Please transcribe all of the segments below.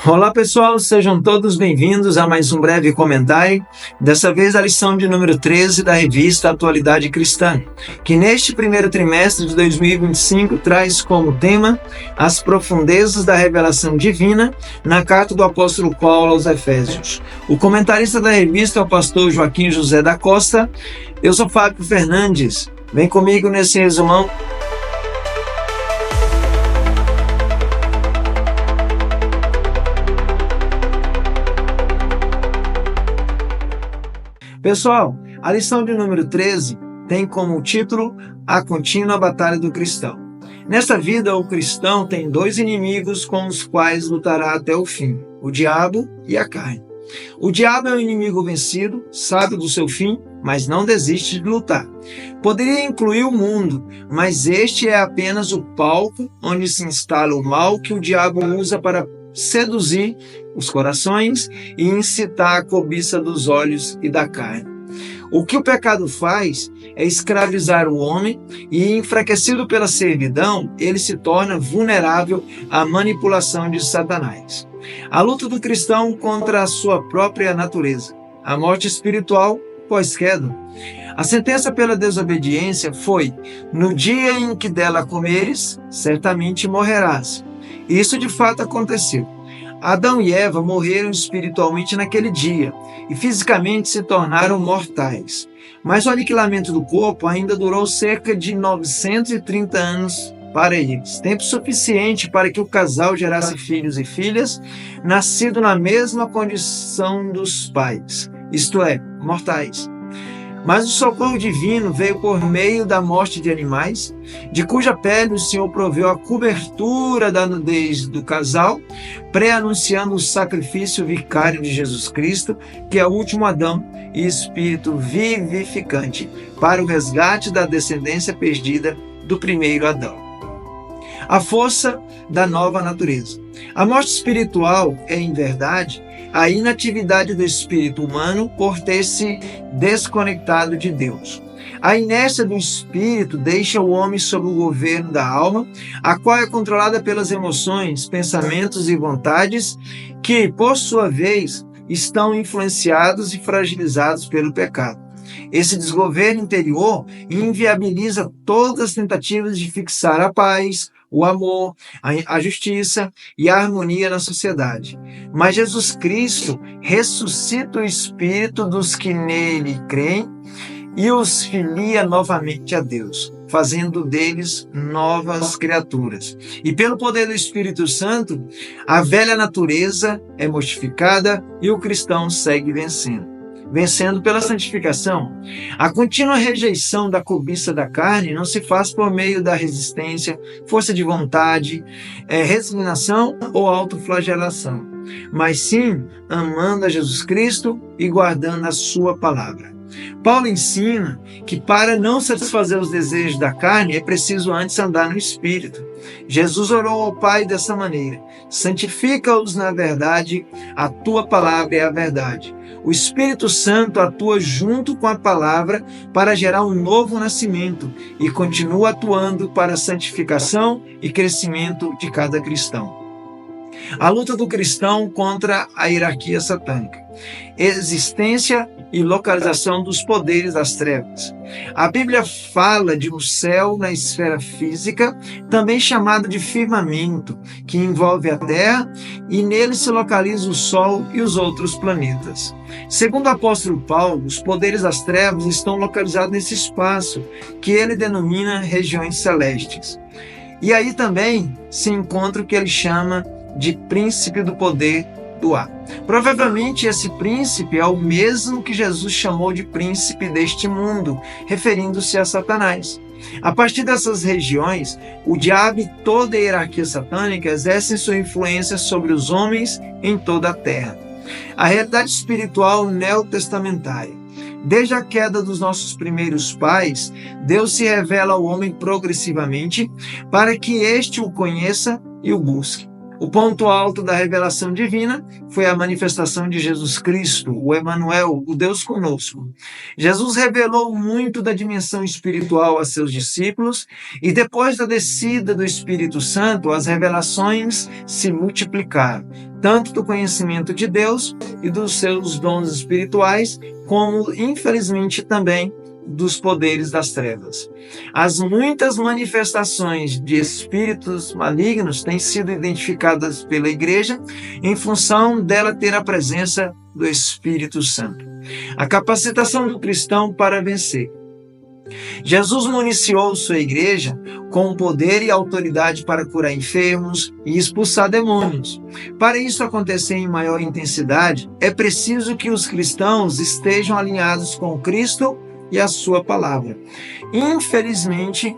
Olá pessoal, sejam todos bem-vindos a mais um breve comentário, dessa vez a lição de número 13 da revista Atualidade Cristã, que neste primeiro trimestre de 2025 traz como tema as profundezas da revelação divina na carta do apóstolo Paulo aos Efésios. O comentarista da revista é o pastor Joaquim José da Costa. Eu sou Fábio Fernandes, vem comigo nesse resumão. Pessoal, a lição de número 13 tem como título A Contínua Batalha do Cristão. Nesta vida, o cristão tem dois inimigos com os quais lutará até o fim, o diabo e a carne. O diabo é um inimigo vencido, sabe do seu fim, mas não desiste de lutar. Poderia incluir o mundo, mas este é apenas o palco onde se instala o mal que o diabo usa para seduzir os corações e incitar a cobiça dos olhos e da carne. O que o pecado faz é escravizar o homem e, enfraquecido pela servidão, ele se torna vulnerável à manipulação de Satanás. A luta do cristão contra a sua própria natureza, a morte espiritual pós-queda. A sentença pela desobediência foi: no dia em que dela comeres, certamente morrerás. Isso de fato aconteceu. Adão e Eva morreram espiritualmente naquele dia e fisicamente se tornaram mortais. Mas o aniquilamento do corpo ainda durou cerca de 930 anos para eles, tempo suficiente para que o casal gerasse filhos e filhas, nascidos na mesma condição dos pais, isto é, mortais. Mas o socorro divino veio por meio da morte de animais, de cuja pele o Senhor proveu a cobertura da nudez do casal, pré-anunciando o sacrifício vicário de Jesus Cristo, que é o último Adão e espírito vivificante, para o resgate da descendência perdida do primeiro Adão. A força da nova natureza. A morte espiritual é, em verdade, a inatividade do espírito humano por ter se desconectado de Deus. A inércia do espírito deixa o homem sob o governo da alma, a qual é controlada pelas emoções, pensamentos e vontades que, por sua vez, estão influenciados e fragilizados pelo pecado. Esse desgoverno interior inviabiliza todas as tentativas de fixar a paz, o amor, a justiça e a harmonia na sociedade. Mas Jesus Cristo ressuscita o espírito dos que nele creem e os filia novamente a Deus, fazendo deles novas criaturas. E pelo poder do Espírito Santo, a velha natureza é mortificada e o cristão segue vencendo pela santificação. A contínua rejeição da cobiça da carne não se faz por meio da resistência, força de vontade, resignação ou autoflagelação, mas sim amando a Jesus Cristo e guardando a sua palavra. Paulo ensina que para não satisfazer os desejos da carne é preciso antes andar no Espírito. Jesus orou ao Pai dessa maneira: santifica-os na verdade, a tua palavra é a verdade. O Espírito Santo atua junto com a palavra para gerar um novo nascimento e continua atuando para a santificação e crescimento de cada cristão. A luta do cristão contra a hierarquia satânica. Existência e localização dos poderes das trevas. A Bíblia fala de um céu na esfera física, também chamado de firmamento, que envolve a Terra e nele se localiza o Sol e os outros planetas. Segundo o apóstolo Paulo, os poderes das trevas estão localizados nesse espaço, que ele denomina regiões celestes. E aí também se encontra o que ele chama de príncipe do poder do ar. Provavelmente esse príncipe é o mesmo que Jesus chamou de príncipe deste mundo, referindo-se a Satanás. A partir dessas regiões, o diabo e toda a hierarquia satânica exercem sua influência sobre os homens em toda a terra. A realidade espiritual neotestamentária. Desde a queda dos nossos primeiros pais, Deus se revela ao homem progressivamente para que este o conheça e o busque. O ponto alto da revelação divina foi a manifestação de Jesus Cristo, o Emanuel, o Deus conosco. Jesus revelou muito da dimensão espiritual a seus discípulos e depois da descida do Espírito Santo, as revelações se multiplicaram, tanto do conhecimento de Deus e dos seus dons espirituais, como, infelizmente, também dos poderes das trevas. As muitas manifestações de espíritos malignos têm sido identificadas pela Igreja em função dela ter a presença do Espírito Santo. A capacitação do cristão para vencer. Jesus municiou sua Igreja com poder e autoridade para curar enfermos e expulsar demônios. Para isso acontecer em maior intensidade, é preciso que os cristãos estejam alinhados com Cristo e a sua palavra. Infelizmente,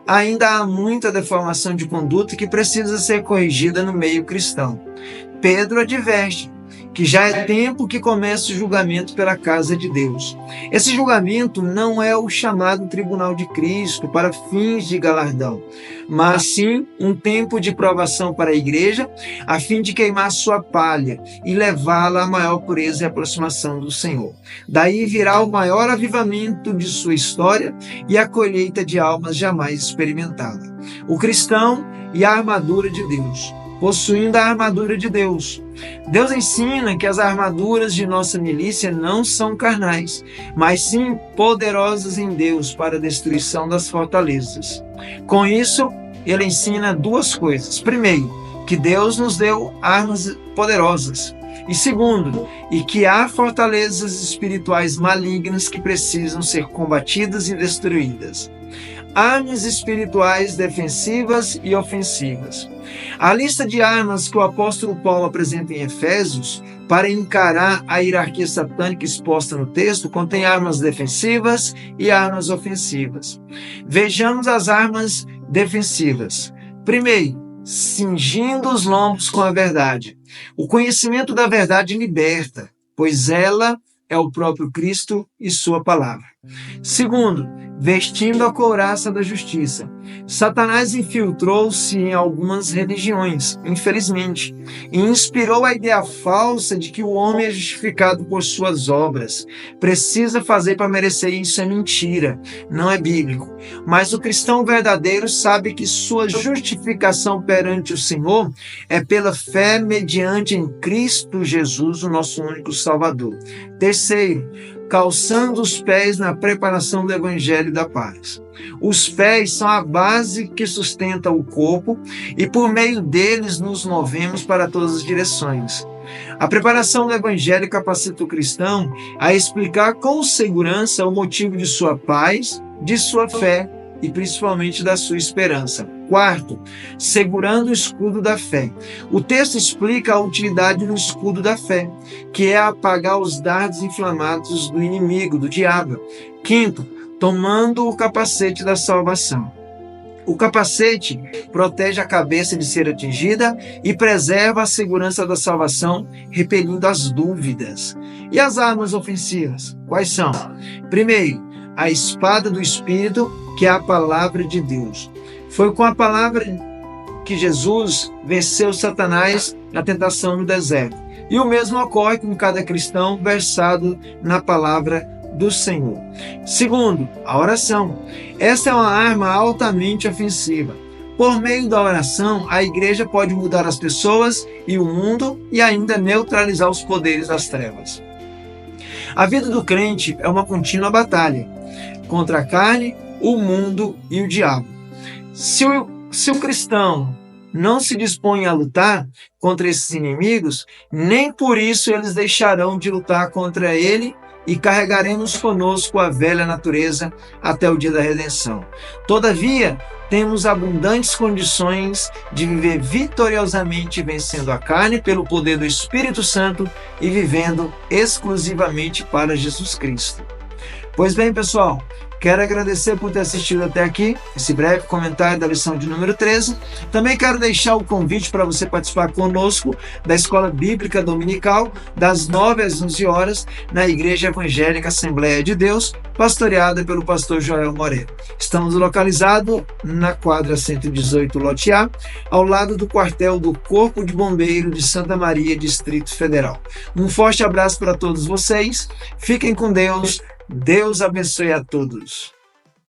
ainda há muita deformação de conduta que precisa ser corrigida no meio cristão. Pedro adverte que já é tempo que comece o julgamento pela casa de Deus. Esse julgamento não é o chamado tribunal de Cristo para fins de galardão, mas sim um tempo de provação para a igreja, a fim de queimar sua palha e levá-la à maior pureza e aproximação do Senhor. Daí virá o maior avivamento de sua história e a colheita de almas jamais experimentada. O cristão e a armadura de Deus. Possuindo a armadura de Deus. Deus ensina que as armaduras de nossa milícia não são carnais, mas sim poderosas em Deus para a destruição das fortalezas. Com isso, ele ensina duas coisas. Primeiro, que Deus nos deu armas poderosas. E segundo, e que há fortalezas espirituais malignas que precisam ser combatidas e destruídas. Armas espirituais defensivas e ofensivas. A lista de armas que o apóstolo Paulo apresenta em Efésios para encarar a hierarquia satânica exposta no texto contém armas defensivas e armas ofensivas. Vejamos as armas defensivas. Primeiro, cingindo os lombos com a verdade. O conhecimento da verdade liberta, pois ela é o próprio Cristo e sua palavra. Segundo, vestindo a couraça da justiça. Satanás infiltrou-se em algumas religiões, infelizmente, e inspirou a ideia falsa de que o homem é justificado por suas obras. Precisa fazer para merecer. Isso é mentira, não é bíblico. Mas o cristão verdadeiro sabe que sua justificação perante o Senhor é pela fé mediante em Cristo Jesus, o nosso único Salvador. Terceiro, calçando os pés na preparação do Evangelho da Paz. Os pés são a base que sustenta o corpo e por meio deles nos movemos para todas as direções. A preparação do Evangelho capacita o cristão a explicar com segurança o motivo de sua paz, de sua fé e principalmente da sua esperança. Quarto, segurando o escudo da fé. O texto explica a utilidade do escudo da fé, que é apagar os dardos inflamados do inimigo, do diabo. Quinto, tomando o capacete da salvação. O capacete protege a cabeça de ser atingida e preserva a segurança da salvação, repelindo as dúvidas. E as armas ofensivas? Quais são? Primeiro, a espada do Espírito, que é a palavra de Deus. Foi com a palavra que Jesus venceu Satanás na tentação no deserto. E o mesmo ocorre com cada cristão versado na palavra do Senhor. Segundo, a oração. Essa é uma arma altamente ofensiva. Por meio da oração, a igreja pode mudar as pessoas e o mundo e ainda neutralizar os poderes das trevas. A vida do crente é uma contínua batalha contra a carne, o mundo e o diabo. Se o cristão não se dispõe a lutar contra esses inimigos, nem por isso eles deixarão de lutar contra ele e carregaremos conosco a velha natureza até o dia da redenção. Todavia, temos abundantes condições de viver vitoriosamente vencendo a carne pelo poder do Espírito Santo e vivendo exclusivamente para Jesus Cristo. Pois bem, pessoal, Quero agradecer por ter assistido até aqui, esse breve comentário da lição de número 13. Também quero deixar o convite para você participar conosco da Escola Bíblica Dominical, das 9 às 11 horas, na Igreja Evangélica Assembleia de Deus, pastoreada pelo pastor Joel Moreira. Estamos localizados na quadra 118 Lote A, ao lado do quartel do Corpo de Bombeiro de Santa Maria, Distrito Federal. Um forte abraço para todos vocês, fiquem com Deus, Deus abençoe a todos.